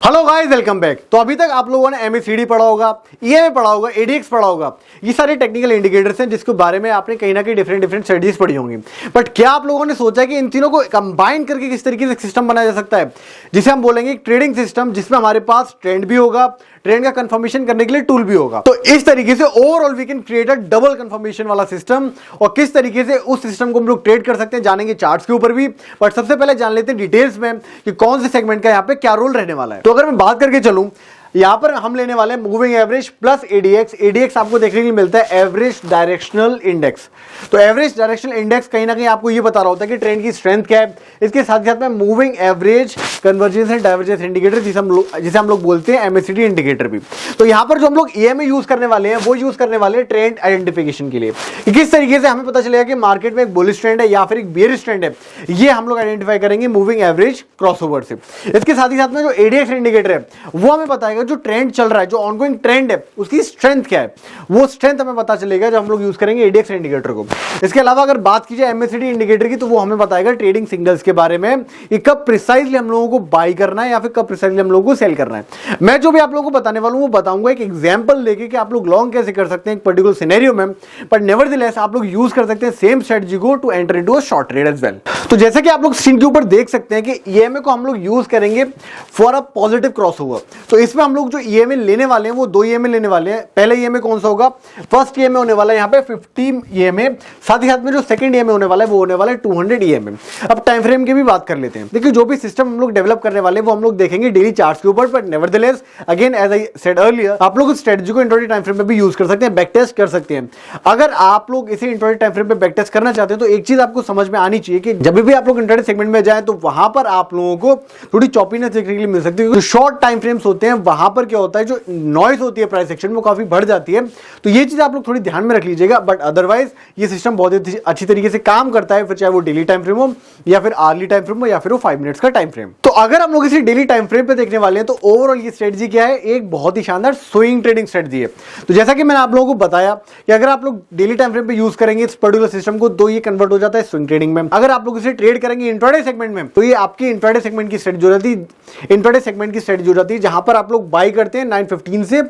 Hello guys, welcome back. तो अभी तक आप लोगों ने एमएसीडी पढ़ा होगा, ईएमए पढ़ा होगा, एडीएक्स पढ़ा होगा। ये सारे टेक्निकल इंडिकेटर्स हैं जिसके बारे में आपने कहीं ना कहीं डिफरेंट स्टडीज पढ़ी होंगी। बट क्या आप लोगों ने सोचा कि इन तीनों को कंबाइन करके किस तरीके से सिस्टम बनाया जा सकता है, जिसे हम बोलेंगे ट्रेडिंग सिस्टम, जिसमें हमारे पास ट्रेंड भी होगा, ट्रेंड का कंफर्मेशन करने के लिए टूल भी होगा। तो इस तरीके से overall we can create a double confirmation वाला सिस्टम। और किस तरीके से उस सिस्टम को हम लोग ट्रेड कर सकते हैं जानेंगे चार्ट्स के ऊपर भी। बट सबसे पहले जान लेते हैं डिटेल्स में कि कौन से सेगमेंट का यहाँ पे क्या रोल रहने वाला है। तो अगर मैं बात करके चलूं, यहां पर हम लेने वाले हैं moving average plus ADX. ADX आपको देखने के लिए मिलता है एवरेज डायरेक्शनल इंडेक्स। तो एवरेज डायरेक्शनल इंडेक्स कहीं ना कहीं आपको ये बता रहा होता है कि ट्रेंड की स्ट्रेंथ क्या है। इसके साथ साथ में moving average convergence and divergence indicator, जिसे हम लोग बोलते हैं एमएसीडी इंडिकेटर भी। तो यहां पर जो हम लोग ईएमए यूज करने वाले हैं वो यूज करने वाले हैं ट्रेंड आइडेंटिफिकेशन के लिए। किस तरीके से हमें पता चलेगा कि मार्केट में एक बुलिश ट्रेंड है या फिर एक बेयरिश ट्रेंड है, ये हम लोग आइडेंटिफाई करेंगे मूविंग एवरेज क्रॉसओवर से। इसके साथ ही साथ में जो एडीएक्स इंडिकेटर है वो हमें बताएगा जो ट्रेंड चल रहा है, जो ऑनगोइंग ट्रेंड है, उसकी स्ट्रेंथ क्या है। वो स्ट्रेंथ हमें पता चलेगा जब हम लोग यूज करेंगे एडीएक्स इंडिकेटर को। इसके अलावा अगर बात की जाए एमएसीडी इंडिकेटर की, तो वो हमें बताएगा ट्रेडिंग सिग्नल्स के बारे में कि कब प्रिसाइजली हम लोगों को बाई करना है या फिर कब प्रिसाइजली हम लोगों को सेल करना है। मैं जो भी आप लोगों को बताने वाला हूं वो बताऊंगा एक एग्जांपल लेके कि आप लोग लॉन्ग कैसे कर सकते हैं एक पर्टिकुलर सिनेरियो में। बट नेवरदलेस आप लोग यूज कर सकते हैं सेम स्ट्रेटजी को to enter into a short trade as well. तो जैसे कि आप लोग स्क्रीन के ऊपर देख सकते हैं कि ईएमए को हम लोग यूज करेंगे फॉर अ पॉजिटिव क्रॉसओवर। तो इसमें हम लोग जो ईएमए लेने वाले हैं वो दो ईएमए लेने वाले हैं। पहले ईएमए कौन सा होगा? फर्स्ट ईएमए होने वाला है यहाँ पे 50 ईएमए। साथ ही साथ में जो सेकंड ईएमए होने वाला है वो होने वाला है 200 ईएमए। अब टाइम फ्रेम की भी बात कर लेते हैं। देखिए, जो भी सिस्टम हम लोग डेवलप करने वाले हैं वो हम लोग देखेंगे डेली चार्ट्स के ऊपर। But nevertheless again as I said earlier, आप लोग इस स्ट्रेटजी को इंट्राडे टाइम फ्रेम में भी यूज कर सकते हैं, बैक टेस्ट कर सकते हैं। अगर आप लोग इसे इंट्राडे टाइम फ्रेम पे बैक टेस्ट करना चाहते हैं तो एक चीज आपको समझ में आनी चाहिए कि जब भी आप लोग इंट्राडे सेगमेंट में जाए तो वहां पर आप लोगों को थोड़ी चॉपीनेस देखने के लिए मिल सकती है। जो शॉर्ट टाइम फ्रेम्स होते हैं वहां पर क्या होता है, जो नॉइज होती है प्राइस एक्शन में काफी बढ़ जाती है। तो ये चीज आप लोग थोड़ी ध्यान में रख लीजिएगा। बट अदरवाइज ये सिस्टम बहुत अच्छी तरीके से काम करता है, फिर चाहे वो डेली टाइम फ्रेम हो या फिर आवर्ली टाइम फ्रेम हो या फिर वो 5 मिनट्स का टाइम फ्रेम। तो अगर हम लोग इसे डेली टाइम फ्रेम पे देखने वाले हैं तो ओवरऑल ये स्ट्रेटजी क्या है, एक बहुत ही शानदार स्विंग ट्रेडिंग स्ट्रेटजी है। तो जैसा कि मैंने आप लोगों को बताया कि अगर आप लोग डेली टाइम फ्रेम पे यूज करेंगे इस पर्टिकुलर सिस्टम को तो ये कन्वर्ट हो जाता है स्विंग ट्रेडिंग में। अगर आप लोग इसे ट्रेड करेंगे इंट्राडे सेगमेंट में तो ये आपकी इंट्राडे सेगमेंट की स्ट्रेटजी हो जाती है। इंट्राडे सेगमेंट की स्ट्रेटजी हो जाती है जहां पर आप लोग बाई करते हैं 9:15 से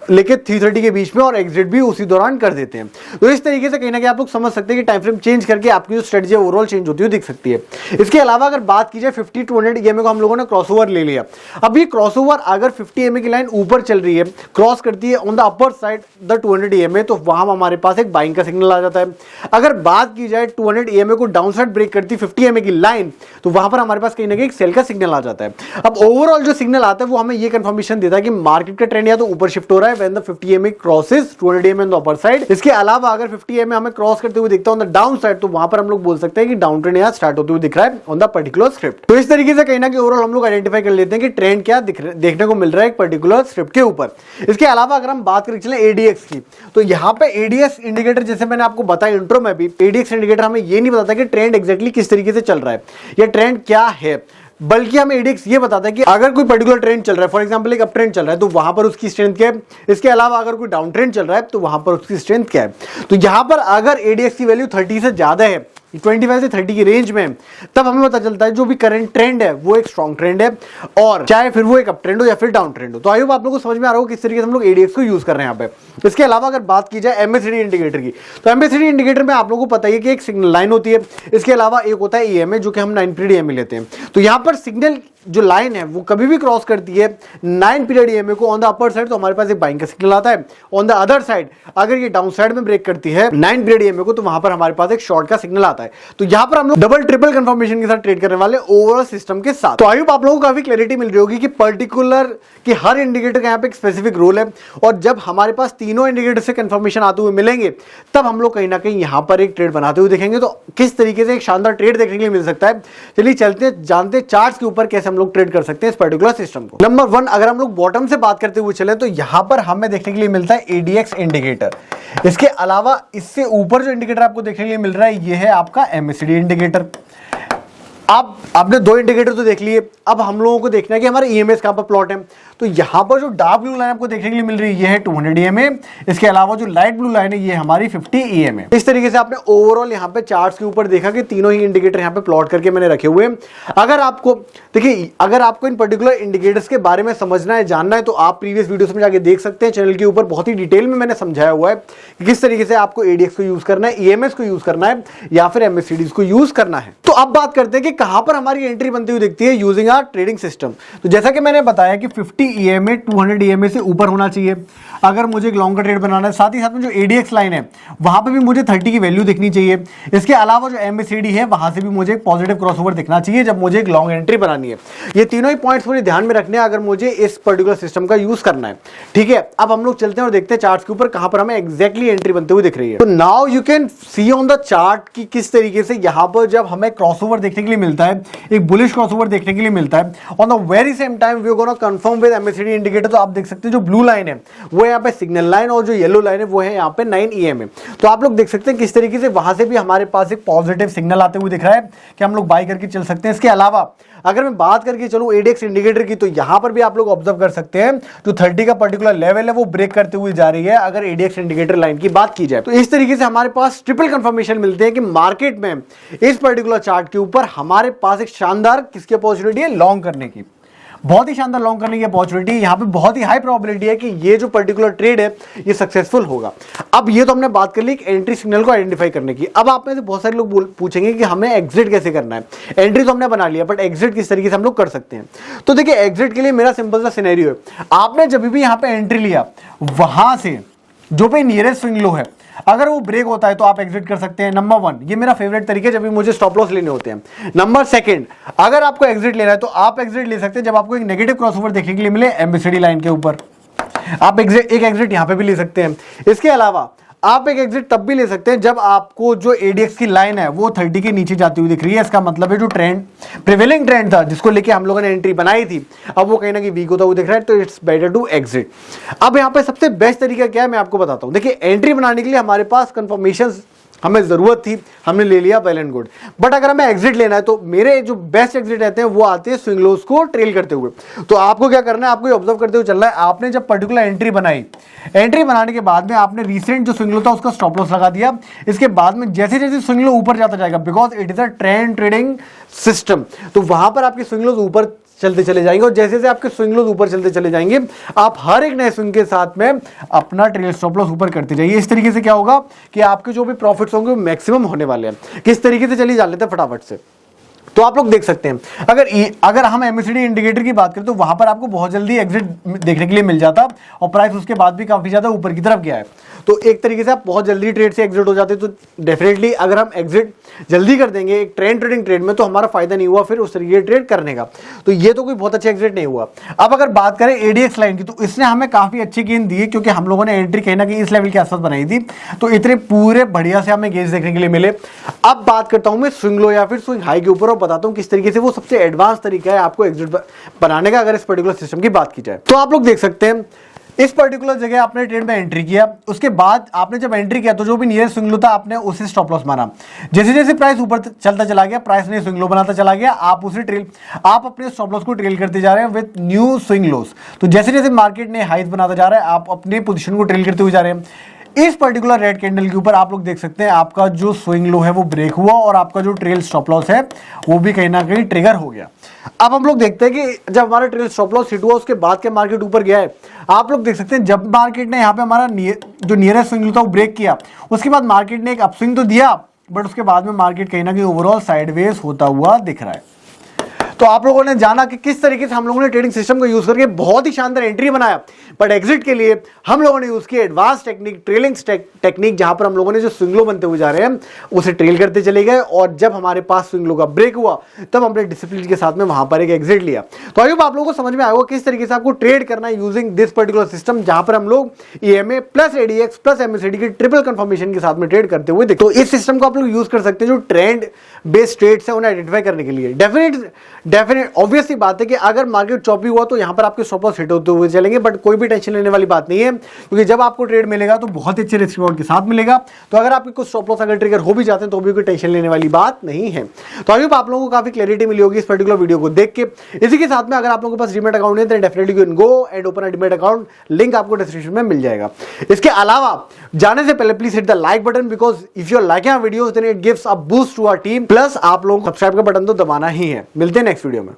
लेके 3:30 के बीच में और एग्जिट भी उसी दौरान कर देते हैं। तो इस तरीके से कहीं ना कहीं आप लोग समझ सकते हैं कि टाइम फ्रेम चेंज करके आपकी जो स्ट्रेटजी ओवरऑल चेंज होती हुई दिख सकती है। इसके अलावा अगर बात की जाए 50-200 ईएमए को हम लोगों ने क्रॉसओवर ले लिया। अब ये क्रॉसओवर अगर 50 ईएमए की लाइन ऊपर चल रही है, क्रॉस करती है on the upper side the 200 EMA, तो वहां हमारे पास एक बाइंग का सिग्नल आ जाता है। अगर बात की जाए 200 ईएमए को डाउन साइड ब्रेक करती है 50 ईएमए की लाइन, तो वहां पर हमारे पास कहीं ना कहीं एक सेल का सिग्नल आ जाता है। अब ओवरऑल जो सिग्नल आता है वो हमें ये कंफर्मेशन देता है कि मार्केट का ट्रेंड या तो ऊपर शिफ्ट हो रहा है when the 50 EMA crosses 200 EMA on the upper side. इसके अलावा अगर 50 ईएमए हमें क्रॉस करते हुए दिखता है ऑन द डाउन साइड, तो वहां पर हम लोग बोल सकते हैं कि डाउन ट्रेंड यहां स्टार्ट होते हुए दिख रहा है ऑन द पर्टिकुलर स्क्रिप्ट। तो इस तरीके से कहीं ना कहीं ओवरऑल हम लोग आइडेंटिफाई कर लेते हैं कि ट्रेंड क्या देखने को मिल रहा है एक पर्टिकुलर स्क्रिप्ट के ऊपर। इसके अलावा अगर हम बात करें चले एडीएक्स की, तो यहाँ पे एडीएक्स इंडिकेटर जैसे मैंने आपको बताया इंट्रो में भी, एडीएक्स इंडिकेटर हमें ये नहीं बताता कि ट्रेंड एग्जैक्टली किस तरीके से चल रहा है या ट्रेंड क्या है, बल्कि हमें एडीएक्स ये बताता है कि अगर कोई पर्टिकुलर ट्रेंड चल रहा है, फॉर एग्जांपल एक अप ट्रेंड चल रहा है, तो वहां पर उसकी स्ट्रेंथ क्या है। इसके अलावा अगर कोई डाउन ट्रेंड चल रहा है तो वहां पर उसकी स्ट्रेंथ क्या है। तो यहां पर अगर एडीएक्स की वैल्यू 30 से ज्यादा है, 25 से 30 की रेंज में, तब हमें पता चलता है जो भी करंट ट्रेंड है वो एक स्ट्रॉन्ग ट्रेंड है, और चाहे फिर वो एक अप ट्रेंड हो या फिर डाउन ट्रेंड हो। तो आई होप आप लोगों को समझ में आ रहा हो किस तरीके से हम लोग एडीएक्स को यूज कर रहे हैं यहाँ पे। इसके अलावा अगर बात की जाए एमएसीडी इंडिकेटर की, तो एमएसीडी इंडिकेटर में आप लोगों को पता है कि एक सिग्नल लाइन होती है। इसके अलावा एक होता है ईएमए, जो कि हम 9 पीरियड ईएमए लेते हैं। तो यहाँ पर सिग्नल जो लाइन है वो कभी भी क्रॉस करती है 9 पीरियड ईएमए को ऑन द अपर साइड, तो हमारे पास एक बाइंग का सिग्नल आता है। ऑन द अदर साइड अगर ये डाउन साइड में ब्रेक करती है 9 पीरियड ईएमए को, तो वहां पर हमारे पास एक शॉर्ट का सिग्नल आता है। तो यहां पर हम लोग डबल ट्रिपल कंफर्मेशन के साथ ट्रेड करने वाले ओवरऑल सिस्टम के साथ। तो आई होप आप लोगों को काफी क्लैरिटी मिल रही होगी कि पर्टिकुलर कि हर इंडिकेटर का यहाँ पे एक स्पेसिफिक रोल है, और जब हमारे पास तीनों इंडिकेटर से कंफर्मेशन आते हुए मिलेंगे तब हम लोग कहीं ना कहीं यहाँ पर एक ट्रेड बनाते हुए देखेंगे। तो किस तरीके से एक शानदार ट्रेड देखने के लिए मिल सकता है, चलिए चलते हैं जानते चार्ट्स के ऊपर कैसे हम लोग ट्रेड कर सकते हैं पर्टिकुलर सिस्टम को। नंबर 1, अगर हम लोग बॉटम से बात करते हुए चले तो यहां पर हमें देखने के लिए मिलता है एडीएक्स इंडिकेटर। इसके अलावा इससे ऊपर जो इंडिकेटर आपको देखने के लिए मिल रहा है ये है आपका एमएसीडी इंडिकेटर। अब आपने दो इंडिकेटर तो देख लिए, अब हम लोगों को देखना है कि हमारा ईएमएस कहाँ पर प्लॉट है। तो यहाँ पर जो डार्क ब्लू लाइन आपको देखने के लिए मिल रही है ये है 200 ईएमए, इसके अलावा जो लाइट ब्लू लाइन है ये हमारी 50 ईएमए। इस तरीके से आपने ओवरऑल यहाँ पे चार्ट्स के ऊपर देखा कि तीनों ही इंडिकेटर यहाँ पे प्लॉट करके मैंने रखे हुए हैं। अगर आपको देखिए, अगर आपको इन पर्टिकुलर इंडिकेटर्स के बारे में समझना है, जानना है, तो आप प्रीवियस वीडियोस में जाके देख सकते हैं। चैनल के ऊपर बहुत ही डिटेल में मैंने समझाया हुआ है कि किस तरीके से आपको एडीएक्स को यूज करना है, ईएमएस को यूज करना है या फिर एमएससीडीज को यूज करना है। तो अब बात करते हैं कि कहां पर हमारी एंट्री बनती हुई दिखती है यूजिंग आवर ट्रेडिंग सिस्टम। तो जैसा कि मैंने बताया कि 50 ईएमए 200 ईएमए से ऊपर होना चाहिए अगर मुझे एक लॉन्ग का ट्रेड बनाना है। साथ ही साथ में जो एडीएक्स लाइन है वहां पे भी मुझे 30 की वैल्यू दिखनी चाहिए। इसके अलावा जो एमएससीडी है वहां से भी मुझे एक पॉजिटिव क्रॉसओवर दिखना चाहिए जब मुझे एक लॉन्ग एंट्री बनानी है। ये तीनों ही पॉइंट्स मुझे ध्यान में रखने हैं अगर मुझे इस पर्टिकुलर सिस्टम का यूज करना है। ठीक है, अब हम लोग चलते हैं और देखते हैं चार्ट्स के ऊपर कहां पर हमें एग्जैक्टली एंट्री बनते हुए दिख रही है। तो now you can see on the chart कि किस तरीके से यहां पर जब हमें क्रॉसओवर देखने के लिए मिलता है, एक बुलिश क्रॉसओवर देखने के लिए मिलता है, on the very same time we are gonna confirm with MSCD indicator. तो आप देख सकते हैं जो ब्लू लाइन है वो यहाँ पे सिग्नल लाइन और जो येलो लाइन है वो है यहाँ पे 9 ईएमए। तो आप लोग देख सकते हैं किस तरीके से वहां से भी हमारे पास एक पॉजिटिव सिग्नल आते हुए दिख रहा है कि हम लोग बाय करके चल सकते हैं। इसके अलावा अगर मैं बात करके चलूं एडीएक्स इंडिकेटर की, तो यहां पर भी आप लोग ऑब्जर्व कर सकते हैं जो 30 का पर्टिकुलर लेवल है वो ब्रेक करते हुए जा रही है अगर एडीएक्स इंडिकेटर लाइन की बात की जाए। तो इस तरीके से हमारे पास ट्रिपल कंफर्मेशन मिलते हैं कि मार्केट में इस पर्टिकुलर चार्ट के ऊपर हमारे पास एक शानदार किसकी अपॉर्चुनिटी है, लॉन्ग करने की। बहुत ही शानदार लॉन्ग करने की अपॉर्चुनिटी। यहाँ पे बहुत ही हाई प्रोबेबिलिटी है कि ये जो पर्टिकुलर ट्रेड है ये सक्सेसफुल होगा। अब ये तो हमने बात कर ली एक एंट्री सिग्नल को आइडेंटिफाई करने की। अब आप में से बहुत सारे लोग पूछेंगे कि हमें एग्जिट कैसे करना है। एंट्री तो हमने बना लिया, बट एग्जिट किस तरीके से हम लोग कर सकते हैं। तो देखिए, एग्जिट के लिए मेरा सिंपल सा सिनेरियो है, आपने जब भी यहाँ पे एंट्री लिया वहां से जो पे नियरेस्ट स्विंग लो है अगर वो ब्रेक होता है तो आप एग्जिट कर सकते हैं। नंबर 1, ये मेरा फेवरेट तरीका है जब भी मुझे स्टॉप लॉस लेने होते हैं। नंबर 2, अगर आपको एग्जिट लेना है तो आप एग्जिट ले सकते हैं जब आपको एक नेगेटिव क्रॉसओवर देखने के लिए मिले एमएससीडी लाइन के ऊपर। आप एक एग्जिट यहां पे भी ले सकते हैं। इसके अलावा आप एक एग्जिट तब भी ले सकते हैं जब आपको जो एडीएक्स की लाइन है वो 30 के नीचे जाती हुई दिख रही है। इसका मतलब है जो ट्रेंड प्रिवेलिंग ट्रेंड था जिसको लेके हम लोगों ने एंट्री बनाई थी अब वो कहीं ना कहीं वीक होता हुआ दिख रहा है, तो इट्स बेटर टू एग्जिट। अब यहाँ पे सबसे बेस्ट तरीका क्या है मैं आपको बताता हूँ। देखिए, एंट्री बनाने के लिए हमारे पास कंफर्मेशन हमें जरूरत थी, हमने ले लिया, वेल एंड गुड। बट अगर हमें एग्जिट लेना है तो मेरे जो बेस्ट एग्जिट रहते हैं वो आते हैं स्विंग लोस को ट्रेल करते हुए। तो आपको क्या करना है, आपको ऑब्जर्व करते हुए चलना है। आपने जब पर्टिकुलर एंट्री बनाई, एंट्री बनाने के बाद में आपने रिसेंट जो स्विंग लो था उसका स्टॉप लॉस लगा दिया। इसके बाद में जैसे जैसे स्विंग लो ऊपर जाता जाएगा, because it is a trend trading system, तो वहां पर आपके स्विंग लोस ऊपर चलते चले जाएंगे और जैसे जैसे आपके स्विंग लॉस ऊपर चलते चले जाएंगे आप हर एक नए स्विंग के साथ में अपना ट्रेल स्टॉप लॉस ऊपर करते जाइए। इस तरीके से क्या होगा कि आपके जो भी प्रॉफिट्स होंगे वो मैक्सिमम होने वाले हैं। किस तरीके से चलिए जान लेते हैं फटाफट से। तो आप लोग देख सकते हैं अगर हम एमएससीडी इंडिकेटर की बात करें तो वहां पर आपको बहुत जल्दी एग्जिट देखने के लिए मिल जाता और प्राइस उसके बाद भी काफी ज्यादा ऊपर की तरफ गया है। तो एक तरीके से आप बहुत जल्दी ट्रेड से एग्जिट हो जाते हैं। तो डेफिनेटली अगर हम एग्जिट जल्दी कर देंगे एक ट्रेंड ट्रेडिंग ट्रेड में तो हमारा फायदा नहीं हुआ फिर उस तरीके ट्रेड करने का। तो ये तो कोई बहुत अच्छा एग्जिट नहीं हुआ। अब अगर बात करें एडीएक्स लाइन की तो इसने हमें काफी अच्छी गेंद दी है क्योंकि हम लोगों ने एंट्री कहीं ना कहीं इस लेवल के आसपास बनाई थी, तो इतने पूरे बढ़िया से हमें गेंद देखने के लिए मिले। अब बात करता हूं मैं स्विंग लो या फिर स्विंग हाई के ऊपर और बताता हूं किस तरीके से वो सबसे एडवांस तरीका है आपको एग्जिट बनाने का अगर इस पर्टिकुलर सिस्टम की बात की जाए। तो आप लोग देख सकते हैं इस पर्टिकुलर जगह आपने ट्रेड में एंट्री किया, उसके बाद आपने जब एंट्री किया तो जो भी नियरेस्ट स्विंग लो था आपने उसे स्टॉप लॉस माना। जैसे जैसे प्राइस ऊपर चलता चला गया, प्राइस ने स्विंग लो बनाता चला गया, आप अपने स्टॉप लॉस को ट्रेल करते जा रहे हैं विद न्यू स्विंग लोस। तो जैसे जैसे मार्केट ने हाइज बनाता जा रहा है आप अपने पोजीशन को ट्रेल करते हुए जा रहे हैं। इस पर्टिकुलर रेड कैंडल के ऊपर आप लोग देख सकते हैं आपका जो स्विंग लो है वो ब्रेक हुआ और आपका जो ट्रेल स्टॉप लॉस है वो भी कहीं ना कहीं ट्रिगर हो गया। अब हम लोग देखते हैं कि जब हमारा ट्रेल स्टॉप लॉस हिट हुआ उसके बाद के मार्केट ऊपर गया है। आप लोग देख सकते हैं जब मार्केट ने यहाँ पे हमारा जो नियरेस्ट स्विंग लो था वो ब्रेक किया, उसके बाद मार्केट ने एक अपस्विंग तो दिया बट उसके बाद में मार्केट कहीं ना कहीं ओवरऑल साइडवेज होता हुआ दिख रहा है। तो आप लोगों ने जाना कि किस तरीके से हम लोगों ने ट्रेडिंग सिस्टम को यूज करके बहुत ही शानदार एंट्री बनाया, बट एग्जिट के लिए हम लोगों ने यूज किया एडवांस टेक्निक, ट्रेलिंग टेक्निक, जहां पर हम लोगों ने जो स्विंग लो बनते हुए जा रहे हैं उसे ट्रेल करते चले गए और जब हमारे पास स्विंग लो का ब्रेक हुआ तब हमने डिसिप्लिन के साथ में वहां पर एक एग्जिट लिया। तो आई होप आप लोगों को समझ में आएगा किस तरीके से आपको ट्रेड करना है यूजिंग दिस पर्टिकुलर सिस्टम, जहां पर हम लोग EMA plus ADX plus MSCD की ट्रिपल कंफर्मेशन के साथ में ट्रेड करते हुए देखते। तो इस सिस्टम को आप लोग यूज कर सकते हैं जो ट्रेंड बेस्ड ट्रेड्स है उन्हें आइडेंटिफाई करने के लिए। डेफिनेट ऑब्वियसली बात है कि अगर मार्केट चॉपी हुआ तो यहाँ पर आपके स्टॉप लॉस हिट होते हुए चलेंगे, बट कोई भी टेंशन लेने वाली बात नहीं है, क्योंकि जब आपको ट्रेड मिलेगा तो बहुत अच्छे रिस्क रिवॉर्ड के साथ मिलेगा। तो अगर आपके कुछ स्टॉप लॉस अगर ट्रिगर हो भी जाते हैं तो भी कोई टेंशन लेने वाली बात नहीं है। तो आई होप आप लोगों को काफी क्लैरिटी मिली होगी इस पर्टिकुलर वीडियो को देख के। इसी के साथ में अगर आप लोगों के पास डीमैट अकाउंट है तो definitely you can go and open a demat account, link आपको डिस्क्रिप्शन में मिल जाएगा। इसके अलावा जाने से पहले please hit the like button, because if you are liking our videos then it gives a boost to our team, plus आप लोगों को सब्सक्राइब का बटन तो दबाना ही है। मिलते हैं नेक्स्ट वीडियो में।